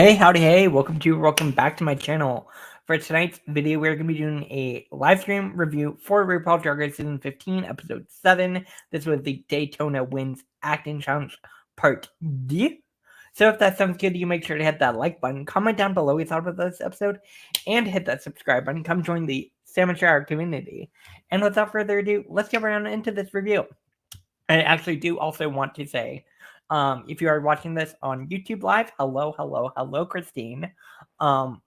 Welcome back to my channel. For tonight's video, we're going to be doing a live stream review for RuPaul's Drag Race Season 15, Episode 7. This was the Daytona Wins Acting Challenge Part D. So if that sounds good to you, make sure to hit that like button, comment down below what you thought about this episode, and hit that subscribe button. Come join the Salmon Shower community. And without further ado, let's get right on into this review. I actually do also want to say, if you are watching this on YouTube Live, hello, Christine. I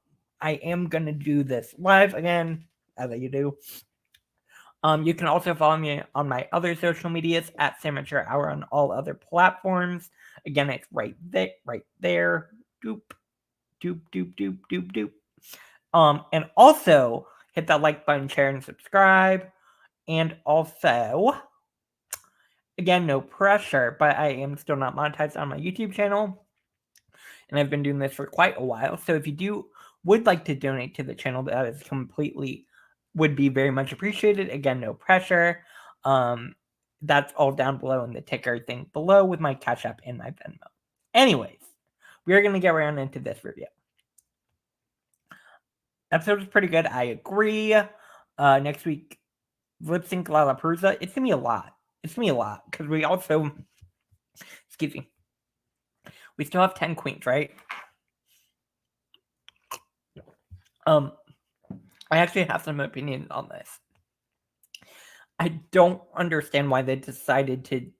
am going to do this live again, as I do. You can also follow me on my other social medias at Samature Hour on all other platforms. Again, it's right there. Doop. And also hit that like button, share, and subscribe. And also, again, no pressure, but I am still not monetized on my YouTube channel, and I've been doing this for quite a while. So if you would like to donate to the channel, that is would be very much appreciated. Again, no pressure. That's all down below in the ticker thing below with my Cash App and my Venmo. Anyways, we are going to get right on into this review. Episode was pretty good. I agree. Next week, Lip Sync Lollapalooza. It's going to be a lot. Because we also, we still have 10 queens, right? I actually have some opinions on this. I don't understand why they decided to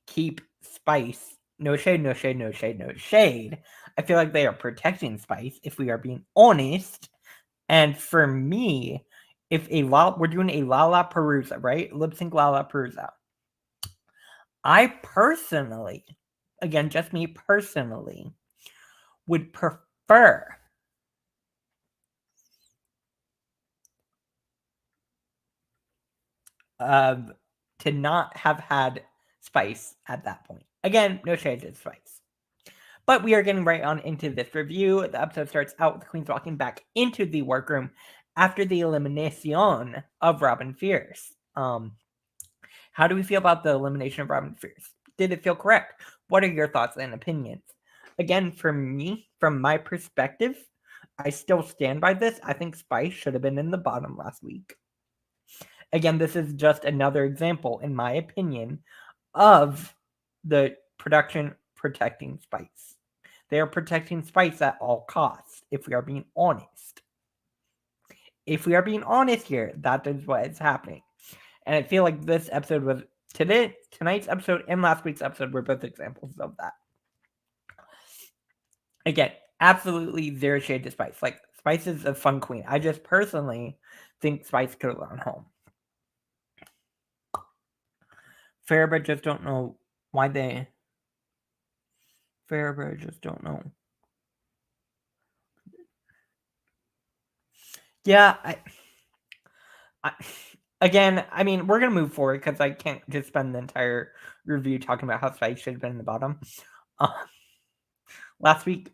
keep Spice. No shade. I feel like they are protecting Spice, if we are being honest. And for me, we're doing a Lollapalooza, right? Lip Sync Lollapalooza. I personally, again, just me personally, would prefer to not have had Spice at that point. Again, no shade to Spice. But we are getting right on into this review. The episode starts out with the queens walking back into the workroom after the elimination of Robin Fierce. How do we feel about the elimination of Robin Fierce? Did it feel correct? What are your thoughts and opinions? Again, for me, from my perspective, I still stand by this. I think Spice should have been in the bottom last week. Again, this is just another example, in my opinion, of the production protecting Spice. They are protecting Spice at all costs, if we are being honest. If we are being honest here, that is what is happening. And I feel like this episode was tonight's episode and last week's episode were both examples of that. Again, absolutely zero shade to Spice. Like, Spice is a fun queen. I just personally think Spice could have gone home. Fair, but just don't know why they. Fair, but just don't know. Yeah, Again, I mean, we're going to move forward because I can't just spend the entire review talking about how Spice should have been in the bottom last week.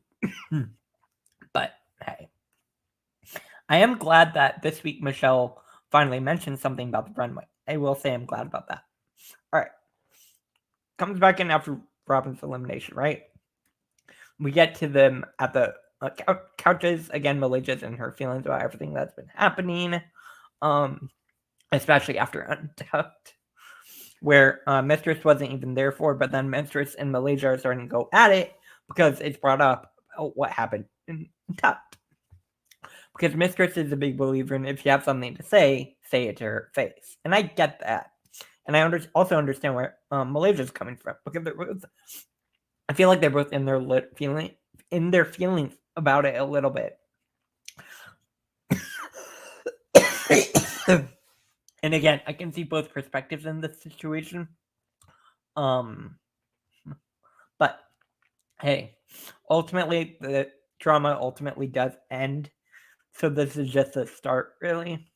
But, hey. I am glad that this week Michelle finally mentioned something about the runway. I will say I'm glad about that. All right. Comes back in after Robin's elimination, right? We get to them at the couches. Again, Malija's in her feelings about everything that's been happening. Especially after Untucked, where Mistress wasn't even there for, but then Mistress and Malaysia are starting to go at it because it's brought up what happened in Untucked. Because Mistress is a big believer in if you have something to say it to her face. And I get that. And I also understand where Malaysia's coming from. Because I feel like they're both in their feelings about it a little bit. And again, I can see both perspectives in this situation. But hey, ultimately the drama does end. So this is just a start, really.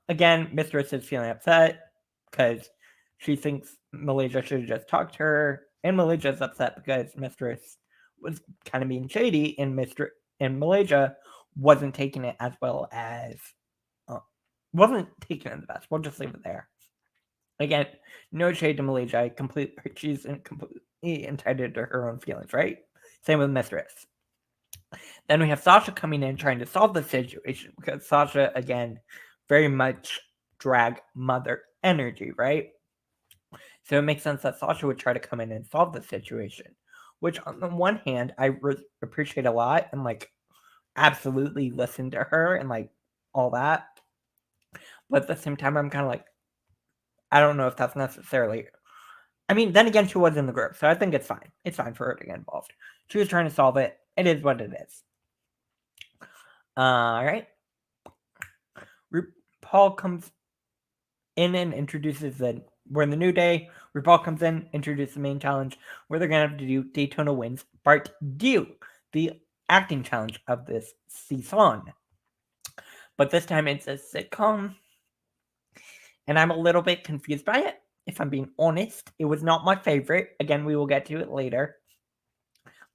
Again, Mistress is feeling upset because she thinks Malaysia should have just talked to her, and Malaysia's upset because Mistress was kind of being shady, and Malaysia wasn't taking it as well as wasn't taking it the best. We'll just leave it there. Again, no shade to Malaysia. She's completely entitled to her own feelings, right? Same with Mistress. Then we have Sasha coming in trying to solve the situation because Sasha, again, very much drag mother energy, right? So it makes sense that Sasha would try to come in and solve the situation, which on the one hand, I appreciate a lot and like absolutely listen to her and like all that. But at the same time, I'm kind of like, I don't know if that's necessarily. I mean, then again, she was in the group, so I think it's fine. It's fine for her to get involved. She was trying to solve it. It is what it is. All right. RuPaul comes in and introduces we're in the new day. RuPaul comes in, introduces the main challenge where they're gonna have to do Daytona Wins Part 2, the acting challenge of this season. But this time it's a sitcom, and I'm a little bit confused by it. If I'm being honest, it was not my favorite. Again, we will get to it later.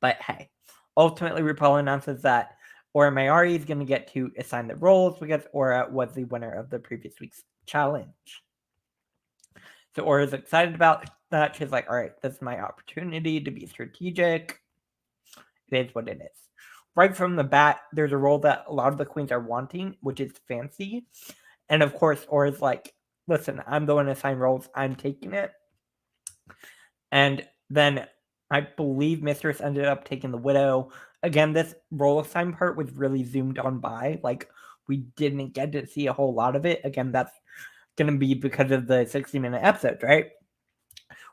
But hey, ultimately RuPaul announces that Aura Mayari is going to get to assign the roles because Aura was the winner of the previous week's challenge. So Aura's excited about that. She's like, all right, this is my opportunity to be strategic. It is what it is. Right from the bat, there's a role that a lot of the queens are wanting, which is fancy. And of course, Aura's like, listen, I'm the one to assign roles. I'm taking it. And then I believe Mistress ended up taking the Widow. Again, this role assign part was really zoomed on by. Like, we didn't get to see a whole lot of it. Again, that's going to be because of the 60-minute episodes, right?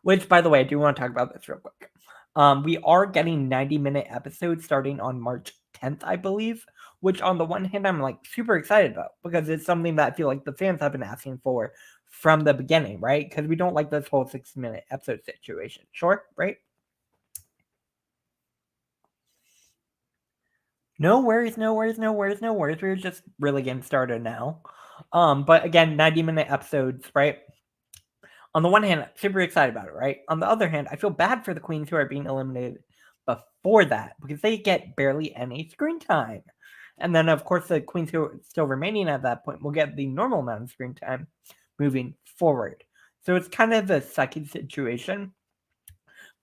Which, by the way, I do want to talk about this real quick. We are getting 90-minute episodes starting on March 10th, I believe, which on the one hand, I'm like super excited about because it's something that I feel like the fans have been asking for from the beginning, right? Because we don't like this whole 60-minute episode situation. Sure, right? No worries, no worries, no worries, no worries. We're just really getting started now. But again, 90-minute episodes, right? On the one hand, I'm super excited about it, right? On the other hand, I feel bad for the queens who are being eliminated before that because they get barely any screen time. And then, of course, the queens who are still remaining at that point will get the normal amount of screen time moving forward. So it's kind of a sucky situation.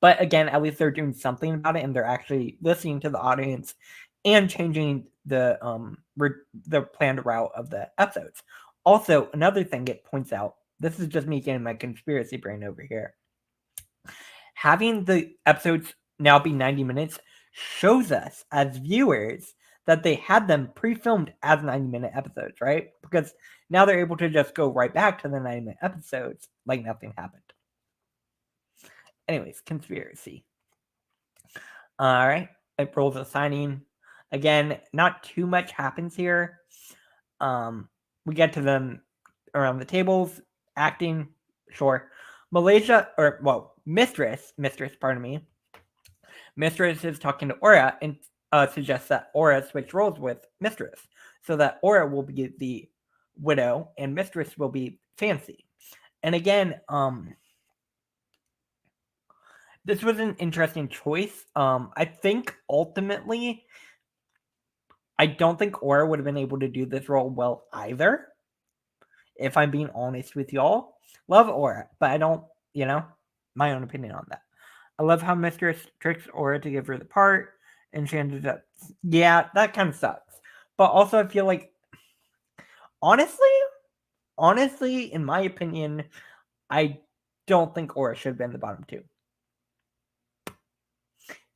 But again, at least they're doing something about it and they're actually listening to the audience and changing the planned route of the episodes. Also, another thing it points out, this is just me getting my conspiracy brain over here. Having the episodes now be 90 minutes shows us as viewers that they had them pre-filmed as 90-minute episodes, right? Because now they're able to just go right back to the 90-minute episodes like nothing happened. Anyways, conspiracy. All right, it rolls a signing. Again, not too much happens here. We get to them around the tables, acting, sure. Mistress, pardon me. Mistress is talking to Aura and suggests that Aura switch roles with Mistress so that Aura will be the Widow and Mistress will be Fancy. And again, this was an interesting choice. I think ultimately, I don't think Aura would have been able to do this role well either. If I'm being honest with y'all, love Aura, but I don't, my own opinion on that. I love how Mistress tricks Aura to give her the part, and she ended up, yeah, that kind of sucks. But also, I feel like, honestly, in my opinion, I don't think Aura should have been the bottom two.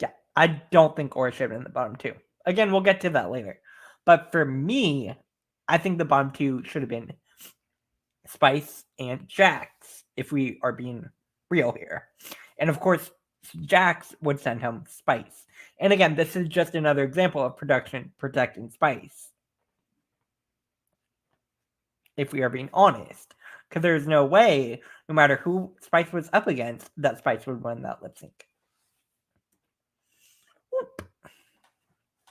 Yeah, I don't think Aura should have been the bottom two. Again, we'll get to that later. But for me, I think the bottom two should have been Spice and Jax, if we are being real here. And of course, Jax would send home Spice. And again, this is just another example of production protecting Spice. If we are being honest. Because there's no way, no matter who Spice was up against, that Spice would win that lip sync.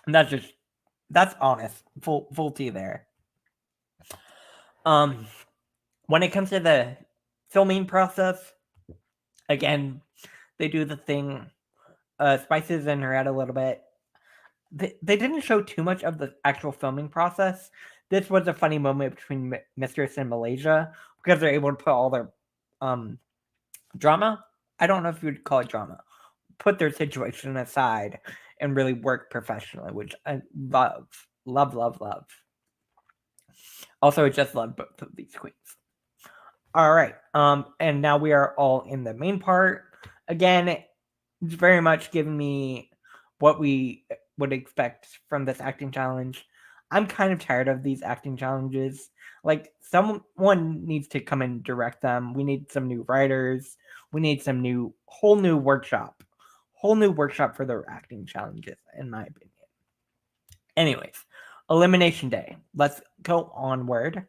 And that's honest. Full tea there. When it comes to the filming process, again, they do the thing. Spice is in her head a little bit. They didn't show too much of the actual filming process. This was a funny moment between Mistress and Malaysia because they're able to put all their drama. I don't know if you'd call it drama. Put their situation aside and really work professionally, which I love. Love, love, love. Also, I just love both of these queens. All right. And now we are all in the main part. Again, it's very much giving me what we would expect from this acting challenge. I'm kind of tired of these acting challenges. Like, someone needs to come and direct them. We need some new writers. We need some whole new workshop for the acting challenges, in my opinion. Anyways, Elimination Day. Let's go onward.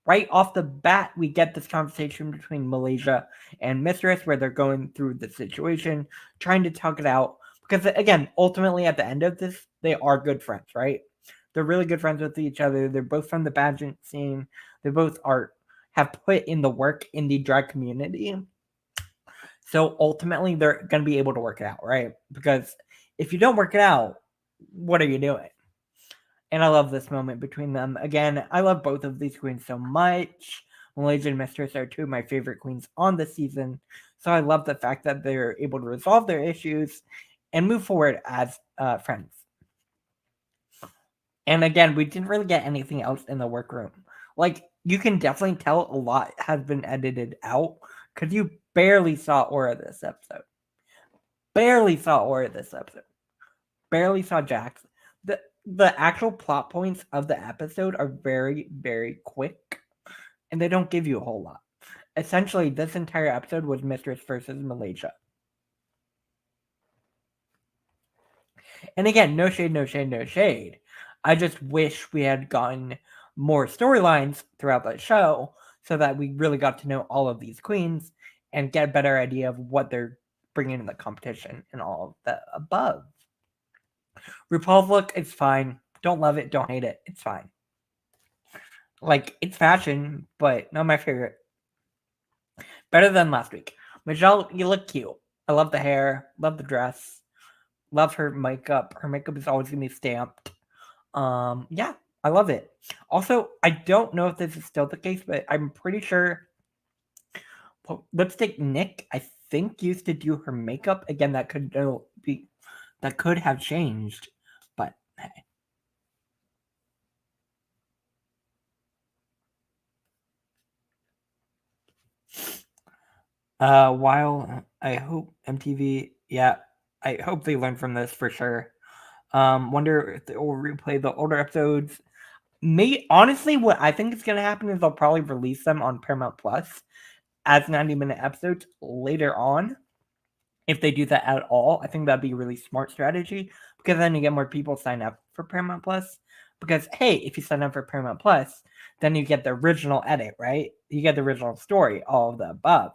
Right off the bat, we get this conversation between Malaysia and Mistress where they're going through the situation, trying to talk it out. Because, again, ultimately at the end of this, they are good friends, right? They're really good friends with each other. They're both from the pageant scene. They both have put in the work in the drag community. So ultimately, they're going to be able to work it out, right? Because if you don't work it out, what are you doing? And I love this moment between them. Again, I love both of these queens so much. Malaysia and Mistress are two of my favorite queens on the season. So I love the fact that they're able to resolve their issues and move forward as friends. And again, we didn't really get anything else in the workroom. Like, you can definitely tell a lot has been edited out because you barely saw Aura this episode. Barely saw Jax. The actual plot points of the episode are very, very quick, and they don't give you a whole lot. Essentially, this entire episode was Mistress versus Malaysia. And again, no shade. I just wish we had gotten more storylines throughout the show so that we really got to know all of these queens and get a better idea of what they're bringing in the competition and all of the above. RuPaul's look is fine. Don't love it, don't hate it. It's fine. Like, it's fashion, but not my favorite. Better than last week. Michelle, you look cute. I love the hair, love the dress, love her makeup. Her makeup is always gonna be stamped. Yeah, I love it. Also, I don't know if this is still the case, but I'm pretty sure Lipstick Nick, I think, used to do her makeup. Again, that could have changed, but hey. While I hope MTV, I hope they learn from this for sure. Wonder if they will replay the older episodes. Honestly, what I think is going to happen is they'll probably release them on Paramount Plus as 90-minute episodes later on. If they do that at all, I think that'd be a really smart strategy because then you get more people sign up for Paramount Plus. Because, hey, if you sign up for Paramount Plus, then you get the original edit, right? You get the original story, all of the above.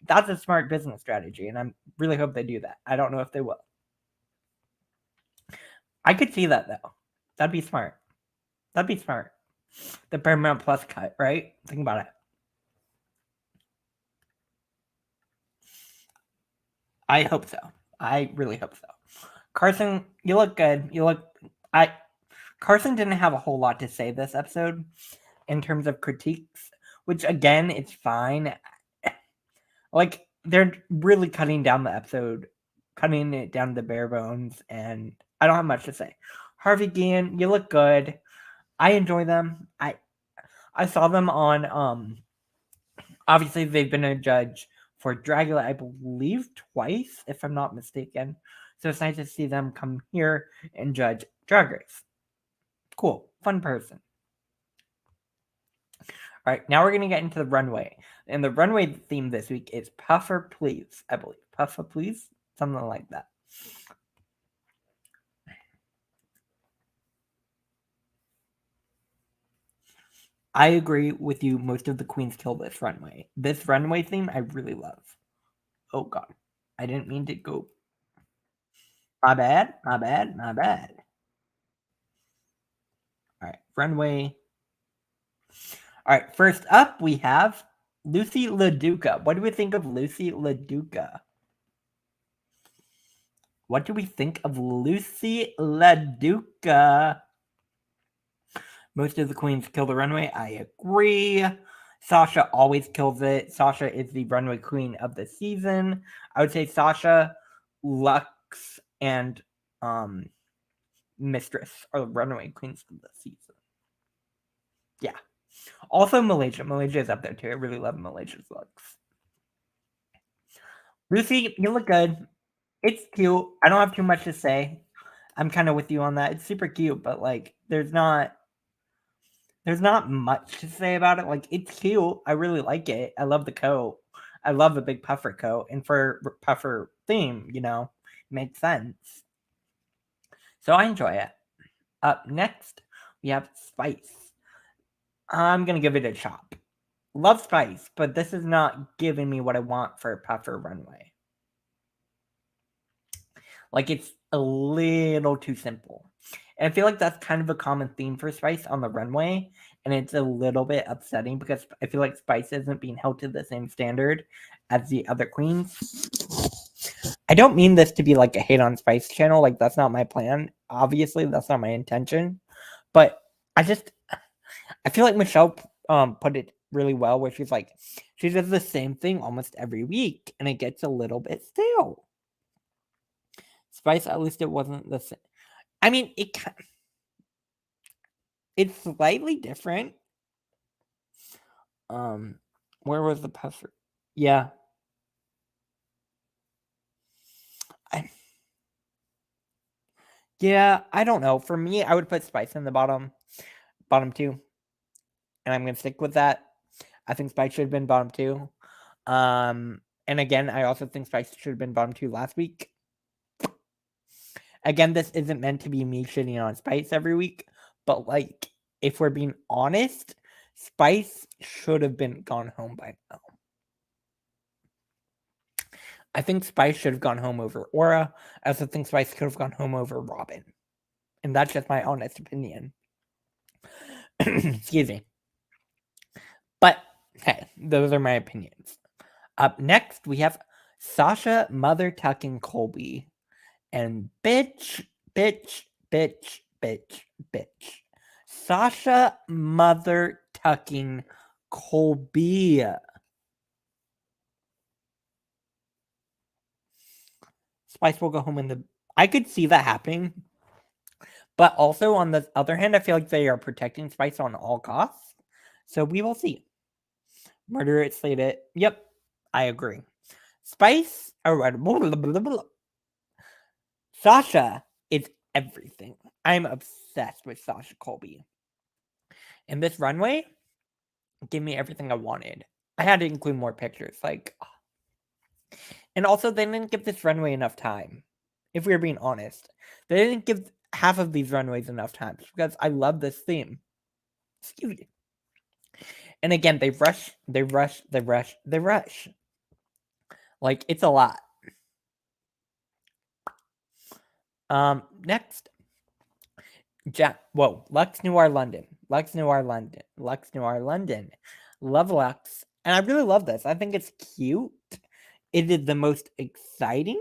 That's a smart business strategy, and I really hope they do that. I don't know if they will. I could see that, though. That'd be smart. The Paramount Plus cut, right? Think about it. I hope so. I really hope so. Carson, you look good. Carson didn't have a whole lot to say this episode in terms of critiques, which again, it's fine. Like, they're really cutting down the episode, cutting it down to the bare bones, and I don't have much to say. Harvey Guillen, you look good. I enjoy them. I saw them on obviously they've been a judge for Dragula, I believe twice, if I'm not mistaken. So it's nice to see them come here and judge Drag Race. Cool. Fun person. All right, now we're going to get into the runway. And the runway theme this week is Puffer Please, I believe. Puffer Please? Something like that. I agree with you. Most of the queens kill this runway. This runway theme I really love. Oh, God. I didn't mean to go. My bad. All right, runway. All right, first up we have Lucy LaDuca. What do we think of Lucy LaDuca? What do we think of Lucy LaDuca? Most of the queens kill the runway. I agree. Sasha always kills it. Sasha is the runway queen of the season. I would say Sasha, Lux, and mistress or runaway queens of the season. Yeah. Also Malaysia. Malaysia is up there too. I really love Malaysia's looks. Lucy, you look good. It's cute. I don't have too much to say. I'm kind of with you on that. It's super cute, but like there's not much to say about it. Like it's cute. I really like it. I love the coat. I love a big puffer coat, and for puffer theme, makes sense. So I enjoy it. Up next, we have Spice. I'm gonna give it a chop. Love Spice, but this is not giving me what I want for a puffer runway. Like it's a little too simple. And I feel like that's kind of a common theme for Spice on the runway. And it's a little bit upsetting because I feel like Spice isn't being held to the same standard as the other queens. I don't mean this to be like a hate on Spice channel. Like that's not my plan. Obviously, that's not my intention. But I feel like Michelle put it really well where she's like, she does the same thing almost every week. And it gets a little bit stale. Spice, at least it wasn't the same. I mean, it's slightly different. Where was the puffer? Yeah. I don't know. For me, I would put Spice in the bottom two. And I'm going to stick with that. I think Spice should have been bottom 2. And again, I also think Spice should have been bottom 2 last week. Again, this isn't meant to be me shitting on Spice every week, but like, if we're being honest, Spice should have been gone home by now. I think Spice should have gone home over Aura. I also think Spice could have gone home over Robin. And that's just my honest opinion. Excuse me. But, hey, those are my opinions. Up next, we have Sasha Mother Tucking Colby. And bitch. Sasha Mother Tucking Colby. Spice will go home in the... I could see that happening. But also, on the other hand, I feel like they are protecting Spice on all costs. So we will see. Murder it, slate it. Yep, I agree. Spice... Sasha is everything. I'm obsessed with Sasha Colby. And this runway gave me everything I wanted. I had to include more pictures. And also, they didn't give this runway enough time. If we are being honest. They didn't give half of these runways enough time. Because I love this theme. Excuse me. And again, they rush. Like, it's a lot. Next. Lux Noir London. Love Lux. And I really love this. I think it's cute. It is the most exciting.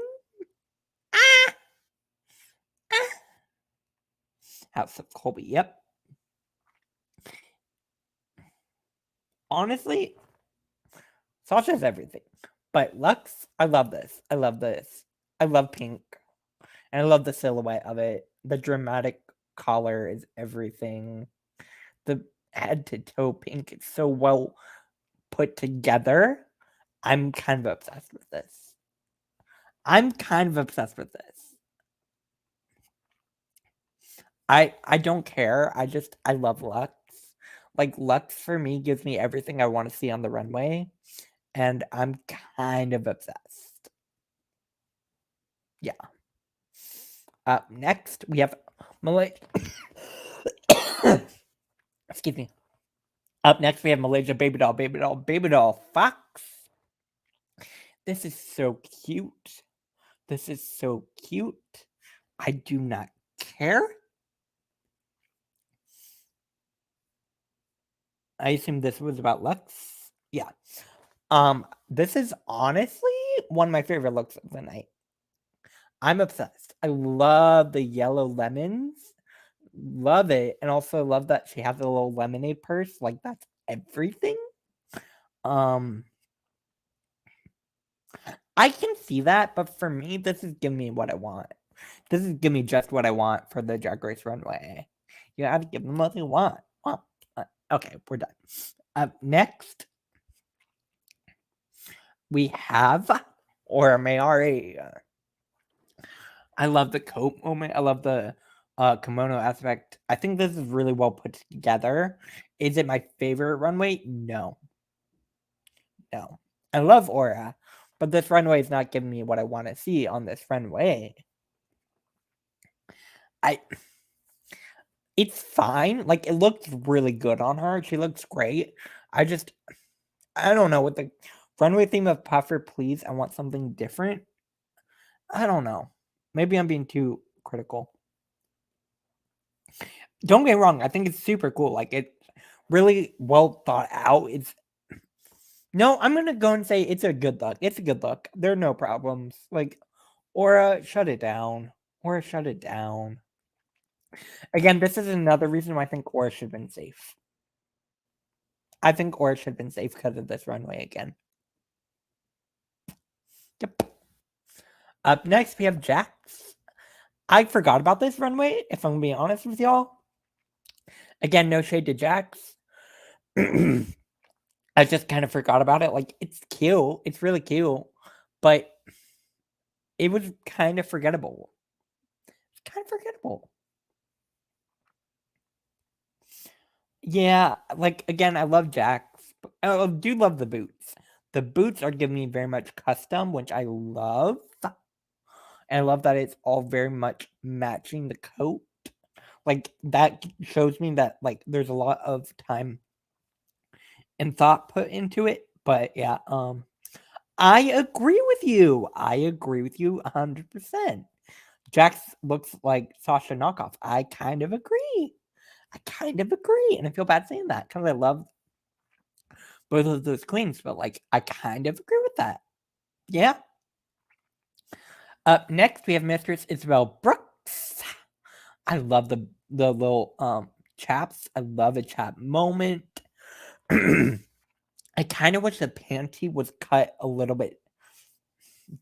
House of Colby. Yep. Honestly, Sasha's everything. But Lux, I love this. I love pink. And I love the silhouette of it. The dramatic collar is everything. The head to toe pink is so well put together. I'm kind of obsessed with this. I don't care. I love Lux. Like, Lux for me gives me everything I want to see on the runway. And I'm kind of obsessed. Yeah. Up next, we have Malaysia. Excuse me. Up next, we have Malaysia Baby Doll Fox. This is so cute. I do not care. I assume this was about Lux. Yeah. This is honestly one of my favorite looks of the night. I'm obsessed. I love the yellow lemons. Love it. And also love that she has a little lemonade purse. Like, that's everything. I can see that, but for me, this is giving me what I want. This is give me just what I want for the Drag Race runway. You gotta give them what they want. Okay, we're done. Next, we have Aura Mayari. I love the coat moment. I love the kimono aspect. I think this is really well put together. Is it my favorite runway? No. I love Aura, but this runway is not giving me what I want to see on this runway. It's fine. Like, it looks really good on her. She looks great. I don't know. With the runway theme of Puffer, please, I want something different. I don't know. Maybe I'm being too critical. Don't get me wrong. I think it's super cool. Like, it's really well thought out. No, I'm going to go and say it's a good look. It's a good look. There are no problems. Like, Aura, shut it down. Aura, shut it down. Again, this is another reason why I think Aura should have been safe. I think Aura should have been safe because of this runway again. Yep. Up next, we have Jax. I forgot about this runway, if I'm going to be honest with y'all. Again, no shade to Jax. I just kind of forgot about it. Like, it's cute. It's really cute. But it was kind of forgettable. It's kind of forgettable. Yeah, like, again, I love Jax. I do love the boots. The boots are giving me very much custom, which I love. And I love that it's all very much matching the coat. Like, that shows me that, like, there's a lot of time and thought put into it. But yeah, I agree with you. I agree with you 100%. Jax looks like Sasha knockoff. I kind of agree. And I feel bad saying that because I love both of those queens, but like, I kind of agree with that. Yeah. Up next, we have Mistress Isabel Brooks. I love the little chaps. I love a chap moment. I kind of wish the panty was cut a little bit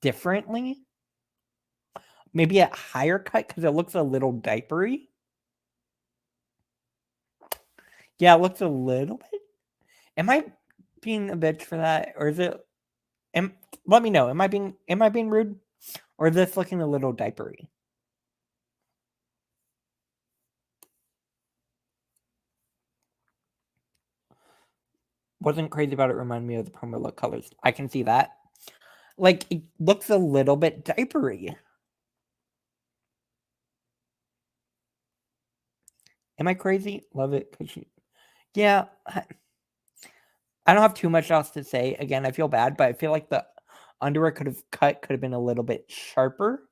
differently. Maybe a higher cut because it looks a little diapery. Yeah, it looks a little bit. Am I being a bitch for that, or is it? Let me know. Am I being rude, or is this looking a little diapery? Wasn't crazy about it. Reminded me of the promo look colors. I can see that. Like, it looks a little bit diapery. Am I crazy? Love it. Yeah. I don't have too much else to say. Again, I feel bad, but I feel like the underwear could have been a little bit sharper.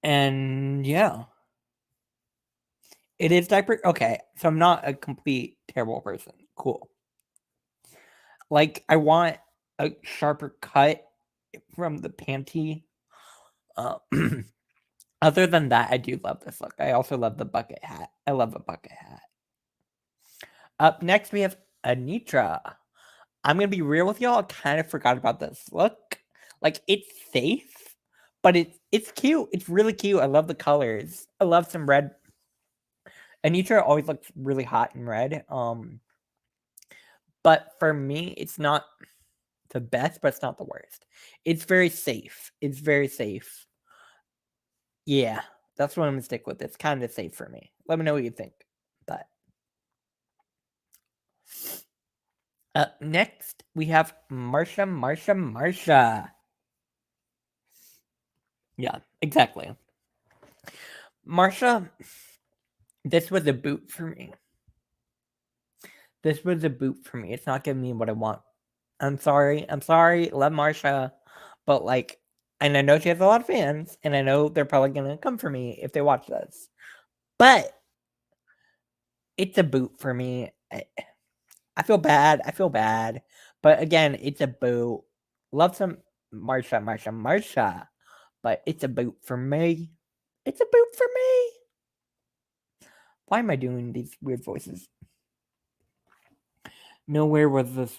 And yeah. It is diaper. Okay, so I'm not a complete terrible person. Cool. Like, I want a sharper cut from the panty. Other than that, I do love this look. I also love the bucket hat. I love a bucket hat. Up next, we have Anitra. I'm gonna be real with y'all. I kind of forgot about this look. Like, it's safe, but it's cute. It's really cute. I love the colors. I love some red. Anitra always looks really hot in red. But for me, it's not the best, but it's not the worst. It's very safe. It's very safe. Yeah, that's what I'm gonna stick with. It's kind of safe for me. Let me know what you think. But next, we have Marsha. Yeah, exactly. Marsha, this was a boot for me. It's not giving me what I want. I'm sorry. Love Marsha. But, like, and I know she has a lot of fans, and I know they're probably going to come for me if they watch this. But it's a boot for me. I feel bad. But again, it's a boot. Love some Marsha. But it's a boot for me. Why am I doing these weird voices? Nowhere was this.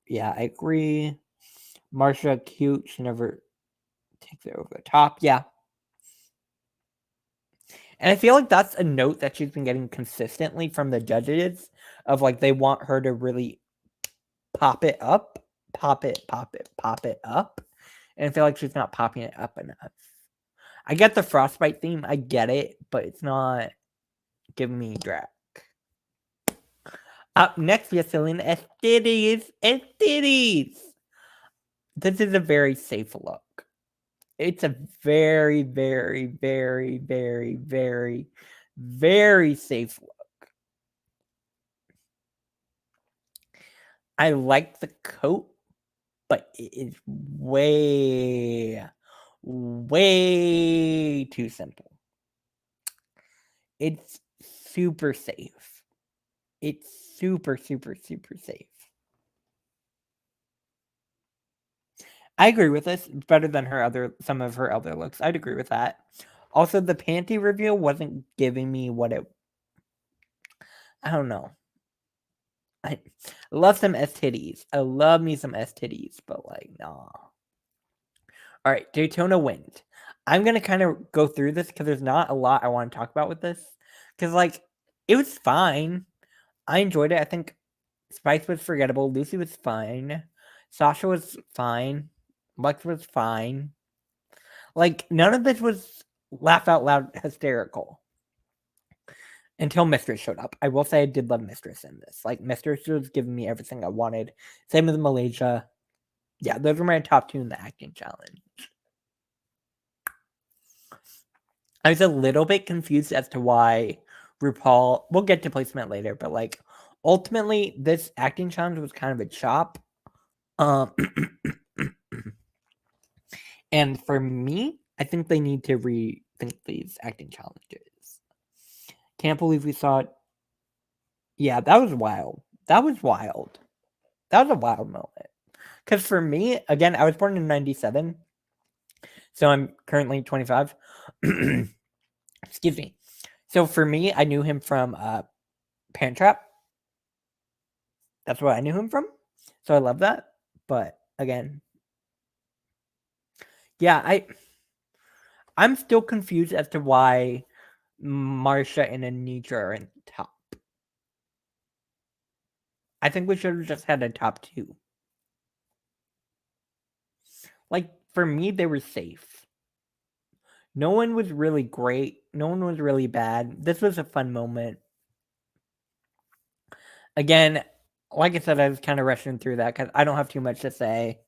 Yeah, I agree. Marsha, cute. She never takes it over the top. Yeah, And I feel like that's a note that she's been getting consistently from the judges of like they want her to really pop it up, pop it up. And I feel like she's not popping it up enough. I get the frostbite theme, I get it, but it's not giving me drag. Up next, we have Selena Estitties. This is a very safe look. It's a very, very, very, very, very, very safe look. I like the coat, but it is way, way too simple. It's super safe. It's super, super, super safe. I agree with this. It's better than some of her other looks. I'd agree with that. Also, the panty reveal wasn't giving me what it... I don't know. I love some S-titties. I love me some S-titties, but like, nah. Alright, Daytona wins. I'm going to kind of go through this because there's not a lot I want to talk about with this. Because, like, it was fine. I enjoyed it. I think Spice was forgettable. Lucy was fine. Sasha was fine. Lex was fine. Like, none of this was laugh out loud hysterical. Until Mistress showed up. I will say I did love Mistress in this. Like, Mistress was giving me everything I wanted. Same with Malaysia. Yeah, those were my top 2 in the acting challenge. I was a little bit confused as to why RuPaul... We'll get to placement later, but, like, ultimately, this acting challenge was kind of a chop. And for me, I think they need to rethink these acting challenges. Can't believe we saw it. Yeah, that was wild. That was wild. That was a wild moment. Because for me, again, I was born in 97. So I'm currently 25. Excuse me. So for me, I knew him from Parent Trap. That's what I knew him from. So I love that. But again, yeah, I'm still confused as to why Marsha and Anitra are in top. I think we should have just had a top 2. Like, for me, they were safe. No one was really great. No one was really bad. This was a fun moment. Again, like I said, I was kind of rushing through that because I don't have too much to say.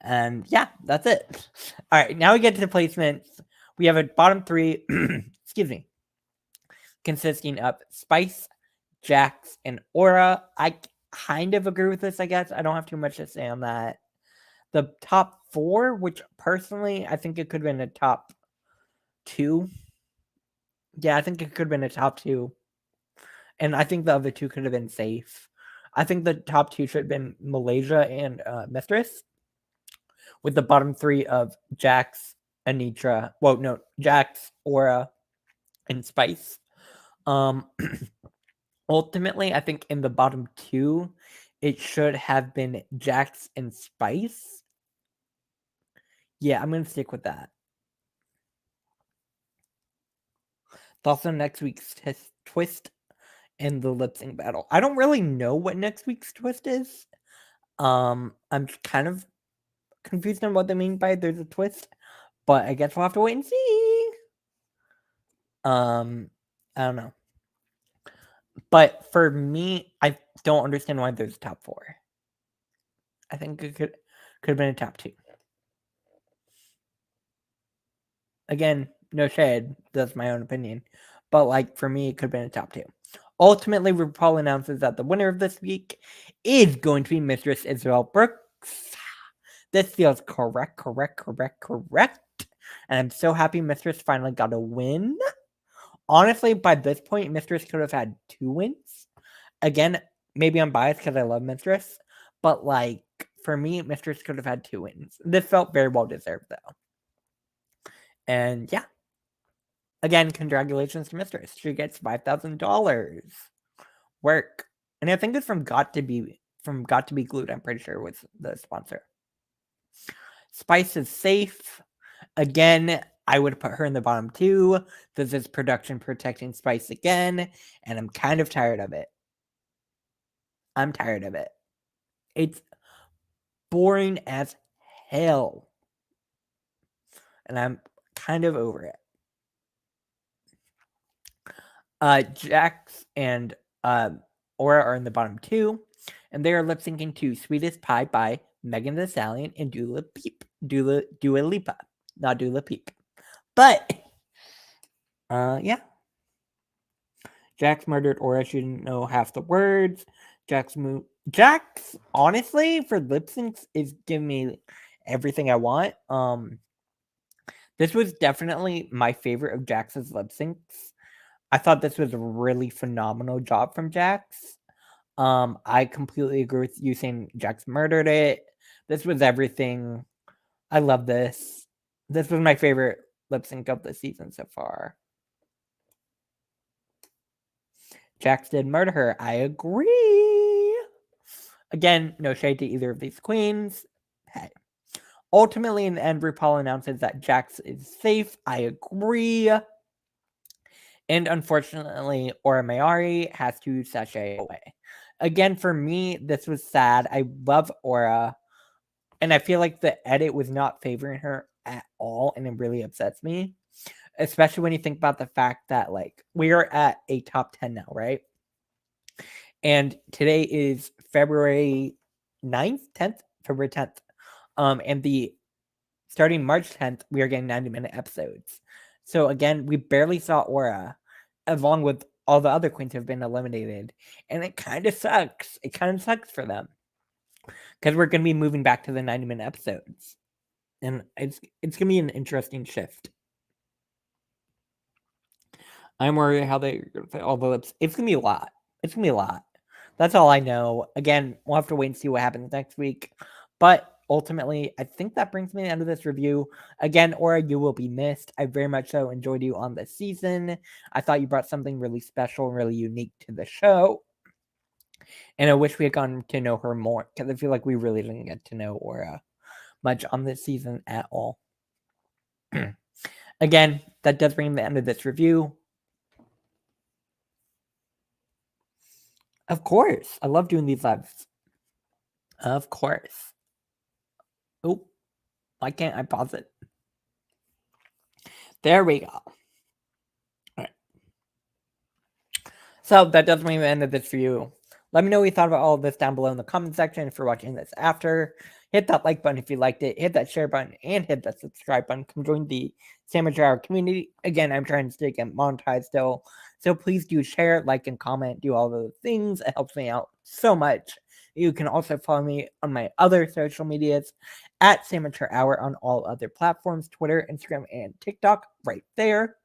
And yeah, that's it. All right, now we get to the placements. We have a bottom 3, excuse me, consisting of Spice, Jax, and Aura. I kind of agree with this, I guess. I don't have too much to say on that. The top 4, which personally, I think it could have been a top 2. Yeah, I think it could have been a top 2. And I think the other 2 could have been safe. I think the top 2 should have been Malaysia and Mistress. With the bottom 3 of Jax, Anitra. Well, no, Jax, Aura, and Spice. Ultimately, I think in the bottom 2, it should have been Jax and Spice. Yeah, I'm going to stick with that. It's also next week's twist and the lip sync battle. I don't really know what next week's twist is. I'm kind of confused on what they mean by there's a twist, but I guess we'll have to wait and see. I don't know. But for me, I don't understand why there's a top 4. I think it could have been a top 2. Again, no shade. That's my own opinion. But, like, for me, it could have been a top 2. Ultimately, RuPaul announces that the winner of this week is going to be Mistress Isabel Brooks. This feels correct. And I'm so happy Mistress finally got a win. Honestly, by this point, Mistress could have had 2 wins. Again, maybe I'm biased because I love Mistress. But, like, for me, Mistress could have had 2 wins. This felt very well deserved, though. And, yeah. Again, congratulations to Mistress. She gets $5,000. Work. And I think it's from Got to Be Glued, I'm pretty sure, was the sponsor. Spice is safe. Again, I would put her in the bottom 2. This is production protecting Spice again, and I'm kind of tired of it. I'm tired of it. It's boring as hell. And I'm kind of over it. Jax and Aura are in the bottom 2, and they are lip syncing to Sweetest Pie by Megan Thee Stallion and Dua Lipa. Not Dua Peep. But, yeah. Jax murdered Aura. She didn't know half the words. Jax, honestly, for lip syncs, is giving me everything I want. This was definitely my favorite of Jax's lip syncs. I thought this was a really phenomenal job from Jax. I completely agree with you saying Jax murdered it. This was everything. I love this. This was my favorite lip sync of the season so far. Jax did murder her. I agree. Again, no shade to either of these queens. Hey. Ultimately, in the end, RuPaul announces that Jax is safe. I agree. And unfortunately, Aura Mayari has to sashay away. Again, for me, this was sad. I love Aura. And I feel like the edit was not favoring her at all. And it really upsets me. Especially when you think about the fact that, like, we are at a top 10 now, right? And today is February 9th, 10th? February 10th. And starting March 10th, we are getting 90-minute episodes. So again, we barely saw Aura, along with all the other queens who have been eliminated. And it kind of sucks. It kind of sucks for them. Because we're going to be moving back to the 90-minute episodes. And it's going to be an interesting shift. I'm worried how they're going to fit all the lips. It's going to be a lot. It's going to be a lot. That's all I know. Again, we'll have to wait and see what happens next week. But ultimately, I think that brings me to the end of this review. Again, Aura, you will be missed. I very much so enjoyed you on this season. I thought you brought something really special and really unique to the show. And I wish we had gotten to know her more, because I feel like we really didn't get to know Aura much on this season at all. Again, that does bring me to the end of this review. Of course. I love doing these lives. Of course. Oh, why can't I pause it? There we go. All right. So that does bring me to the end of this review. Let me know what you thought about all of this down below in the comment section. If you're watching this after, hit that like button if you liked it, hit that share button, and hit that subscribe button. Come join the Sandwich Hour community. Again, I'm trying to get monetized still. So please do share, like, and comment. Do all those things. It helps me out so much. You can also follow me on my other social medias at Sandwich Hour on all other platforms, Twitter, Instagram, and TikTok, right there.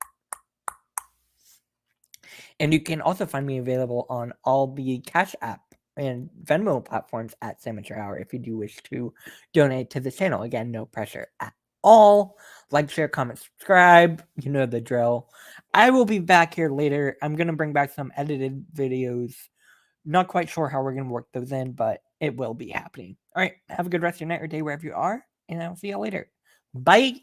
And you can also find me available on all the Cash App and Venmo platforms at Sandwich Hour if you do wish to donate to the channel. Again, no pressure at all. Like, share, comment, subscribe. You know the drill. I will be back here later. I'm going to bring back some edited videos. Not quite sure how we're going to work those in, but it will be happening. All right. Have a good rest of your night or day wherever you are, and I'll see you later. Bye.